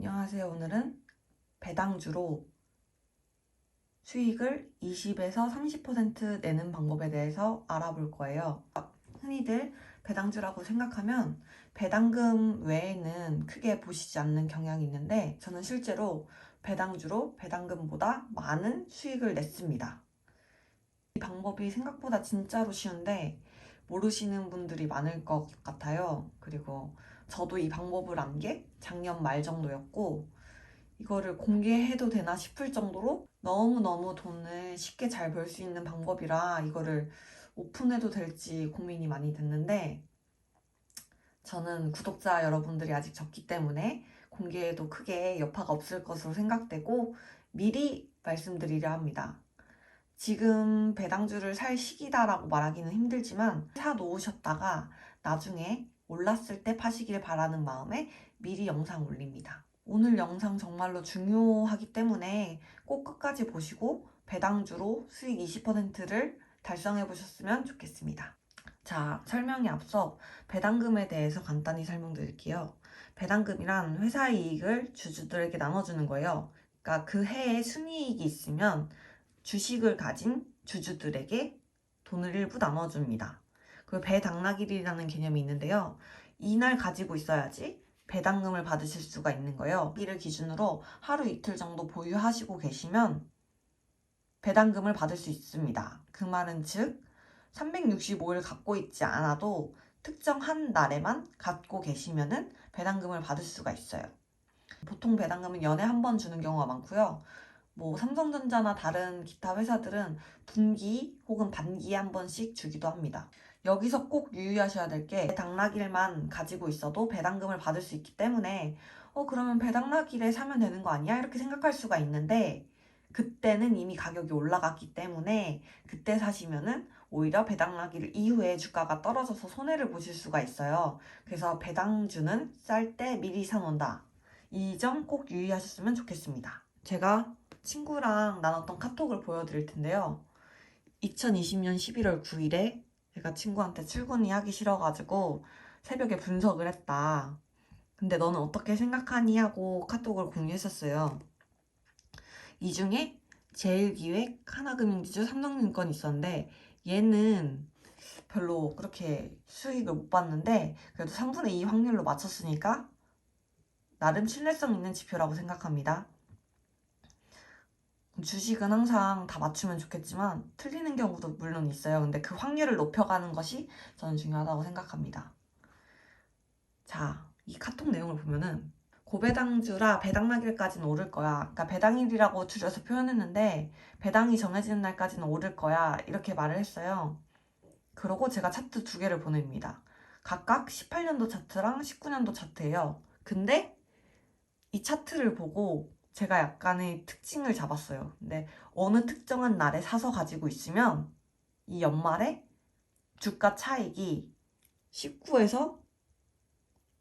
안녕하세요. 오늘은 배당주로 수익을 20에서 30% 내는 방법에 대해서 알아볼 거예요. 흔히들 배당주라고 생각하면 배당금 외에는 크게 보시지 않는 경향이 있는데 저는 실제로 배당주로 배당금보다 많은 수익을 냈습니다. 이 방법이 생각보다 진짜로 쉬운데 모르시는 분들이 많을 것 같아요. 그리고 저도 이 방법을 안 게 작년 말 정도였고 이거를 공개해도 되나 싶을 정도로 너무너무 돈을 쉽게 잘 벌 수 있는 방법이라 이거를 오픈해도 될지 고민이 많이 됐는데 저는 구독자 여러분들이 아직 적기 때문에 공개해도 크게 여파가 없을 것으로 생각되고 미리 말씀드리려 합니다. 지금 배당주를 살 시기다라고 말하기는 힘들지만 사 놓으셨다가 나중에 올랐을 때 파시길 바라는 마음에 미리 영상 올립니다. 오늘 영상 정말로 중요하기 때문에 꼭 끝까지 보시고 배당주로 수익 20%를 달성해 보셨으면 좋겠습니다. 자, 설명에 앞서 배당금에 대해서 간단히 설명드릴게요. 배당금이란 회사의 이익을 주주들에게 나눠주는 거예요. 그러니까 그 해에 순이익이 있으면 주식을 가진 주주들에게 돈을 일부 나눠줍니다. 그리고 배당락일이라는 개념이 있는데요. 이날 가지고 있어야지 배당금을 받으실 수가 있는 거예요. 이를 기준으로 하루 이틀 정도 보유하시고 계시면 배당금을 받을 수 있습니다. 그 말은 즉 365일 갖고 있지 않아도 특정 한 날에만 갖고 계시면은 배당금을 받을 수가 있어요. 보통 배당금은 연에 한 번 주는 경우가 많고요. 삼성전자나 다른 기타 회사들은 분기 혹은 반기에 한 번씩 주기도 합니다. 여기서 꼭 유의하셔야 될 게 배당락일만 가지고 있어도 배당금을 받을 수 있기 때문에 그러면 배당락일에 사면 되는 거 아니야? 이렇게 생각할 수가 있는데 그때는 이미 가격이 올라갔기 때문에 그때 사시면은 오히려 배당락일 이후에 주가가 떨어져서 손해를 보실 수가 있어요. 그래서 배당주는 쌀 때 미리 사놓는다. 이 점 꼭 유의하셨으면 좋겠습니다. 제가 친구랑 나눴던 카톡을 보여드릴 텐데요. 2020년 11월 9일에 제가 친구한테 출근이 하기 싫어가지고 새벽에 분석을 했다. 근데 너는 어떻게 생각하니? 하고 카톡을 공유했었어요. 이 중에 제일기획, 하나금융지주, 삼성증권이 있었는데 얘는 별로 그렇게 수익을 못 봤는데 그래도 3분의 2 확률로 맞췄으니까 나름 신뢰성 있는 지표라고 생각합니다. 주식은 항상 다 맞추면 좋겠지만 틀리는 경우도 물론 있어요. 근데 그 확률을 높여가는 것이 저는 중요하다고 생각합니다. 자, 이 카톡 내용을 보면은 고배당주라 배당락일까지는 오를 거야. 그러니까 배당일이라고 줄여서 표현했는데 배당이 정해지는 날까지는 오를 거야. 이렇게 말을 했어요. 그러고 제가 차트 두 개를 보냅니다. 각각 18년도 차트랑 19년도 차트예요. 근데 이 차트를 보고 제가 약간의 특징을 잡았어요. 근데 어느 특정한 날에 사서 가지고 있으면 이 연말에 주가 차익이 19에서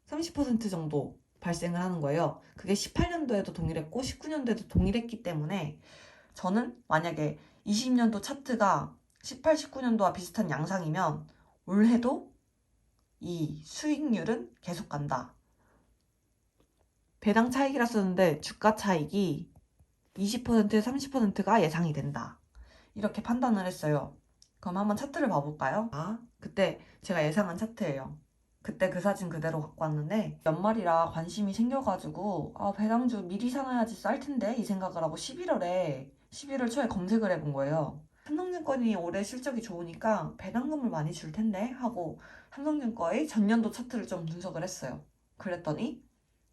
30% 정도 발생을 하는 거예요. 그게 18년도에도 동일했고 19년도에도 동일했기 때문에 저는 만약에 20년도 차트가 18, 19년도와 비슷한 양상이면 올해도 이 수익률은 계속 간다. 배당 차익이라 썼는데 주가 차익이 20%, 30%가 예상이 된다. 이렇게 판단을 했어요. 그럼 한번 차트를 봐볼까요? 그때 제가 예상한 차트예요. 그때 그 사진 그대로 갖고 왔는데 연말이라 관심이 생겨가지고 배당주 미리 사놔야지 쌀 텐데 이 생각을 하고 11월 초에 검색을 해본 거예요. 삼성증권이 올해 실적이 좋으니까 배당금을 많이 줄 텐데 하고 삼성증권의 전년도 차트를 좀 분석을 했어요. 그랬더니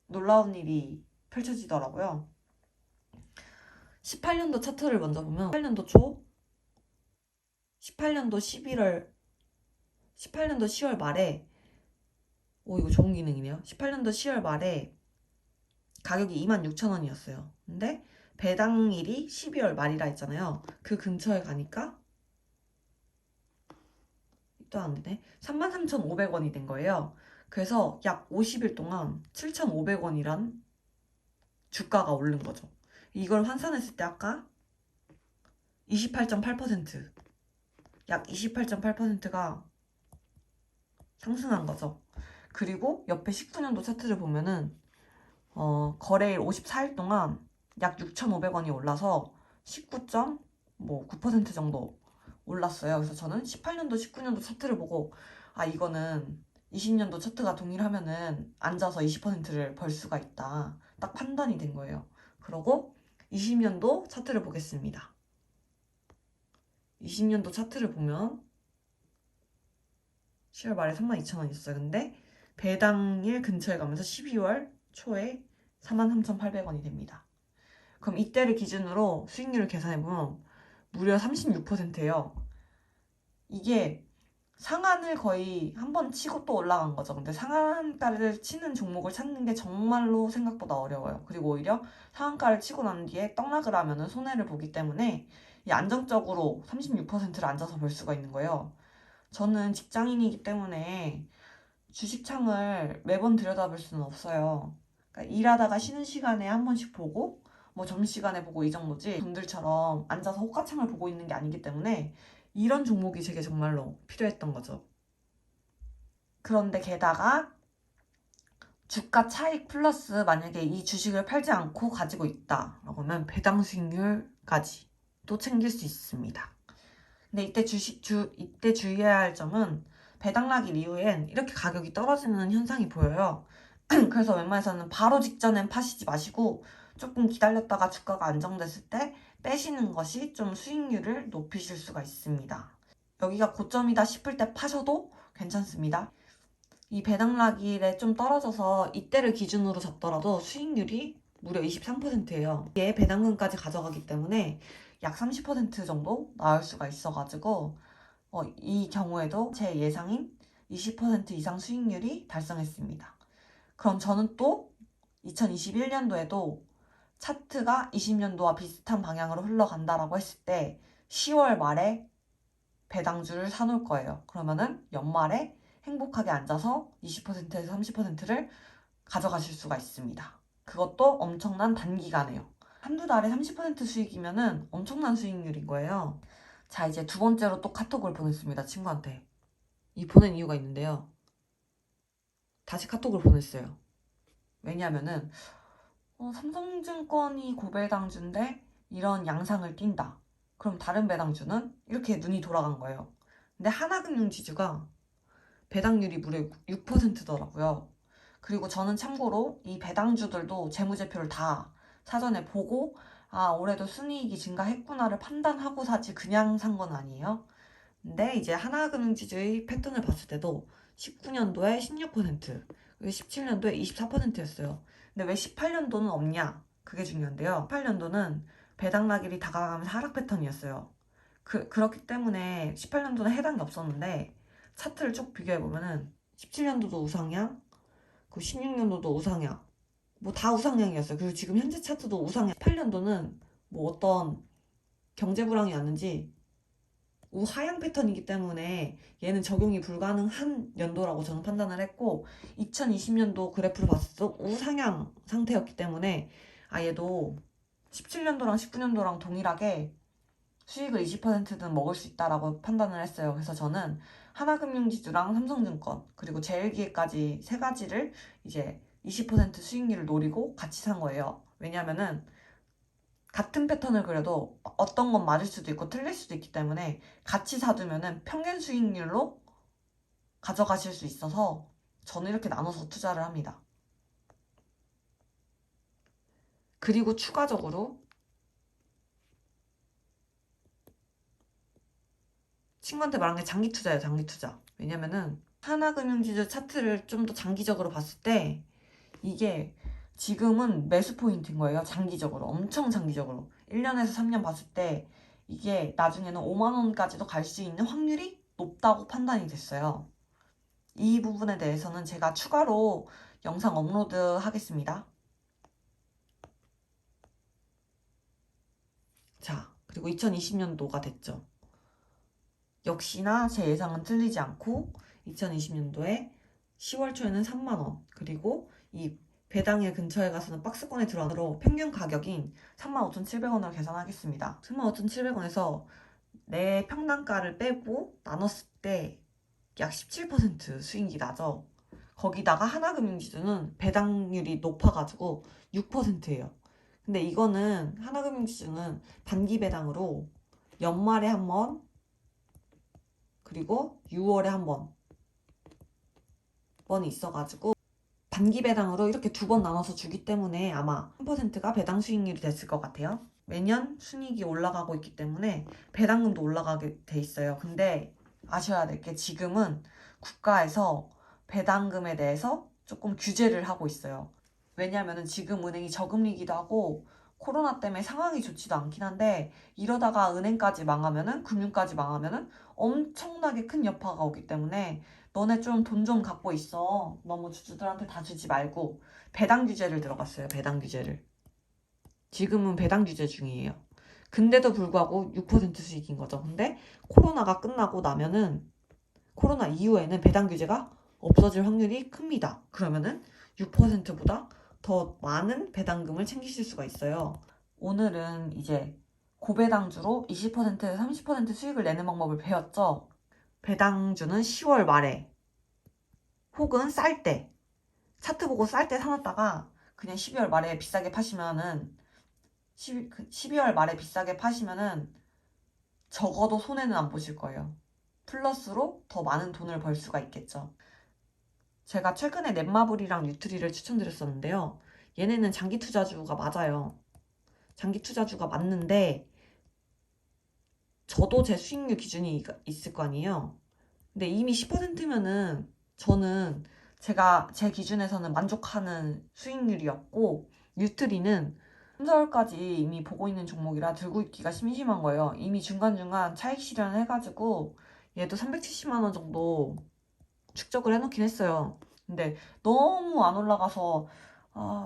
놀라운 일이 펼쳐지더라고요. 18년도 차트를 먼저 보면 18년도 초, 18년도 11월, 18년도 10월 말에 이거 좋은 기능이네요. 18년도 10월 말에 가격이 26,000원이었어요. 근데 배당일이 12월 말이라 했잖아요. 그 근처에 가니까 또 안 되네. 33,500원이 된 거예요. 그래서 약 50일 동안 7,500원이란 주가가 오른 거죠. 이걸 환산했을 때 아까 28.8%, 약 28.8%가 상승한 거죠. 그리고 옆에 19년도 차트를 보면은 거래일 54일 동안 약 6,500원이 올라서 19.9% 정도 올랐어요. 그래서 저는 18년도, 19년도 차트를 보고 이거는 20년도 차트가 동일하면은 앉아서 20%를 벌 수가 있다. 딱 판단이 된 거예요. 그러고 20년도 차트를 보겠습니다. 20년도 차트를 보면 10월 말에 32,000원이었어요. 근데 배당일 근처에 가면서 12월 초에 43,800원이 됩니다. 그럼 이때를 기준으로 수익률을 계산해보면 무려 36%예요. 이게 상한을 거의 한 번 치고 또 올라간 거죠. 근데 상한가를 치는 종목을 찾는 게 정말로 생각보다 어려워요. 그리고 오히려 상한가를 치고 난 뒤에 떡락을 하면 손해를 보기 때문에 이 안정적으로 36%를 앉아서 볼 수가 있는 거예요. 저는 직장인이기 때문에 주식창을 매번 들여다볼 수는 없어요. 그러니까 일하다가 쉬는 시간에 한 번씩 보고 뭐 점심시간에 보고 이 정도지 분들처럼 앉아서 호가창을 보고 있는 게 아니기 때문에 이런 종목이 제게 정말로 필요했던 거죠. 그런데 게다가 주가 차익 플러스 만약에 이 주식을 팔지 않고 가지고 있다라고 하면 배당 수익률까지 또 챙길 수 있습니다. 근데 이때 주의해야 할 점은 배당락일 이후엔 이렇게 가격이 떨어지는 현상이 보여요. 그래서 웬만해서는 바로 직전엔 파시지 마시고 조금 기다렸다가 주가가 안정됐을 때 빼시는 것이 좀 수익률을 높이실 수가 있습니다. 여기가 고점이다 싶을 때 파셔도 괜찮습니다. 이 배당락일에 좀 떨어져서 이때를 기준으로 잡더라도 수익률이 무려 23%예요. 이게 배당금까지 가져가기 때문에 약 30% 정도 나올 수가 있어가지고 이 경우에도 제 예상인 20% 이상 수익률이 달성했습니다. 그럼 저는 또 2021년도에도 차트가 20년도와 비슷한 방향으로 흘러간다라고 했을 때 10월 말에 배당주를 사놓을 거예요. 그러면은 연말에 행복하게 앉아서 20%에서 30%를 가져가실 수가 있습니다. 그것도 엄청난 단기간에요. 한두 달에 30% 수익이면은 엄청난 수익률인 거예요. 자, 이제 두 번째로 또 카톡을 보냈습니다. 친구한테. 이 보낸 이유가 있는데요. 다시 카톡을 보냈어요. 왜냐면은 삼성증권이 고배당주인데 이런 양상을 띈다. 그럼 다른 배당주는 이렇게 눈이 돌아간 거예요. 근데 하나금융지주가 배당률이 무려 6%더라고요. 그리고 저는 참고로 이 배당주들도 재무제표를 다 사전에 보고 올해도 순이익이 증가했구나를 판단하고 사지 그냥 산 건 아니에요. 근데 이제 하나금융지주의 패턴을 봤을 때도 19년도에 16%, 그리고 17년도에 24%였어요. 근데 왜 18년도는 없냐? 그게 중요한데요. 18년도는 배당락일이 다가가면서 하락 패턴이었어요. 그렇기 때문에 18년도는 해당이 없었는데 차트를 쭉 비교해보면은 17년도도 우상향, 그 16년도도 우상향, 뭐 다 우상향이었어요. 그리고 지금 현재 차트도 우상향. 18년도는 뭐 어떤 경제 불황이 왔는지 우하향 패턴이기 때문에 얘는 적용이 불가능한 연도라고 저는 판단을 했고 2020년도 그래프를 봤을 때 우상향 상태였기 때문에 얘도 17년도랑 19년도랑 동일하게 수익을 20%는 먹을 수 있다라고 판단을 했어요. 그래서 저는 하나금융지주랑 삼성증권 그리고 제일기획까지 세 가지를 이제 20% 수익률을 노리고 같이 산 거예요. 왜냐면은 같은 패턴을 그려도 어떤 건 맞을 수도 있고 틀릴 수도 있기 때문에 같이 사두면은 평균 수익률로 가져가실 수 있어서 저는 이렇게 나눠서 투자를 합니다. 그리고 추가적으로 친구한테 말한 게 장기 투자예요, 장기 투자. 왜냐면은 하나금융지주 차트를 좀 더 장기적으로 봤을 때 이게 지금은 매수 포인트인 거예요. 장기적으로. 엄청 장기적으로. 1년에서 3년 봤을 때 이게 나중에는 5만 원까지도 갈 수 있는 확률이 높다고 판단이 됐어요. 이 부분에 대해서는 제가 추가로 영상 업로드 하겠습니다. 자, 그리고 2020년도가 됐죠. 역시나 제 예상은 틀리지 않고 2020년도에 10월 초에는 3만 원, 그리고 이 배당일 근처에 가서는 박스권에 들어가도록 평균 가격인 35,700원으로 계산하겠습니다. 35,700원에서 내 평단가를 빼고 나눴을 때 약 17% 수익이 나죠. 거기다가 하나금융지주는 배당률이 높아가지고 6%예요. 근데 이거는 하나금융지주는 단기 배당으로 연말에 한 번, 그리고 6월에 한 번이 있어가지고 단기 배당으로 이렇게 두 번 나눠서 주기 때문에 아마 3%가 배당 수익률이 됐을 것 같아요. 매년 순이익이 올라가고 있기 때문에 배당금도 올라가게 돼 있어요. 근데 아셔야 될 게 지금은 국가에서 배당금에 대해서 조금 규제를 하고 있어요. 왜냐하면 지금 은행이 저금리이기도 하고 코로나 때문에 상황이 좋지도 않긴 한데 이러다가 은행까지 망하면은 금융까지 망하면은 엄청나게 큰 여파가 오기 때문에 너네 좀 돈 좀 갖고 있어. 너무 주주들한테 다 주지 말고 배당 규제를 들어갔어요. 배당 규제를. 지금은 배당 규제 중이에요. 근데도 불구하고 6% 수익인 거죠. 근데 코로나가 끝나고 나면은 코로나 이후에는 배당 규제가 없어질 확률이 큽니다. 그러면은 6%보다 더 많은 배당금을 챙기실 수가 있어요. 오늘은 이제 고배당주로 20%, 30% 수익을 내는 방법을 배웠죠. 배당주는 10월 말에 혹은 쌀 때, 차트 보고 쌀 때 사놨다가 그냥 12월 말에 비싸게 파시면은 12월 말에 비싸게 파시면은 적어도 손해는 안 보실 거예요. 플러스로 더 많은 돈을 벌 수가 있겠죠. 제가 최근에 넷마블이랑 뉴트리를 추천드렸었는데요. 얘네는 장기 투자주가 맞아요. 장기 투자주가 맞는데 저도 제 수익률 기준이 있을 거 아니에요. 근데 이미 10%면은 저는 제가 제 기준에서는 만족하는 수익률이었고 뉴트리는 3, 4월까지 이미 보고 있는 종목이라 들고 있기가 심심한 거예요. 이미 중간중간 차익 실현을 해가지고 얘도 370만 원 정도 축적을 해놓긴 했어요. 근데 너무 안 올라가서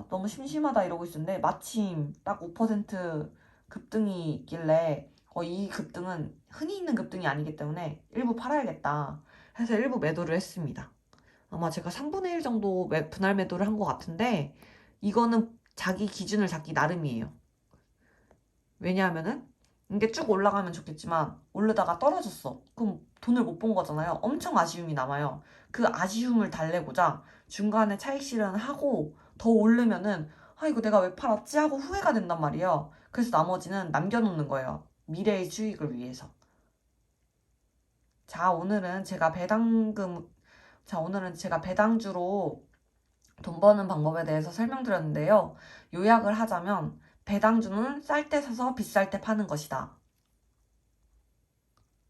너무 심심하다 이러고 있었는데 마침 딱 5% 급등이 있길래 이 급등은 흔히 있는 급등이 아니기 때문에 일부 팔아야겠다 해서 일부 매도를 했습니다. 아마 제가 3분의 1 정도 분할 매도를 한 것 같은데 이거는 자기 기준을 잡기 나름이에요. 왜냐하면은 이게 쭉 올라가면 좋겠지만 오르다가 떨어졌어. 그럼 돈을 못 본 거잖아요. 엄청 아쉬움이 남아요. 그 아쉬움을 달래고자 중간에 차익 실현을 하고 더 오르면은 이거 내가 왜 팔았지 하고 후회가 된단 말이에요. 그래서 나머지는 남겨놓는 거예요. 미래의 수익을 위해서. 오늘은 제가 배당주로 돈 버는 방법에 대해서 설명드렸는데요. 요약을 하자면 배당주는 쌀 때 사서 비쌀 때 파는 것이다.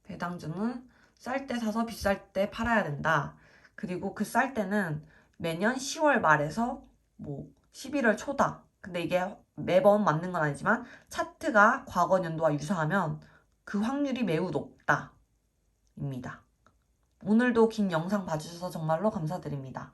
배당주는 쌀 때 사서 비쌀 때 팔아야 된다. 그리고 그 쌀 때는 매년 10월 말에서 11월 초다. 근데 이게 매번 맞는 건 아니지만 차트가 과거 연도와 유사하면 그 확률이 매우 높다. 입니다. 오늘도 긴 영상 봐주셔서 정말로 감사드립니다.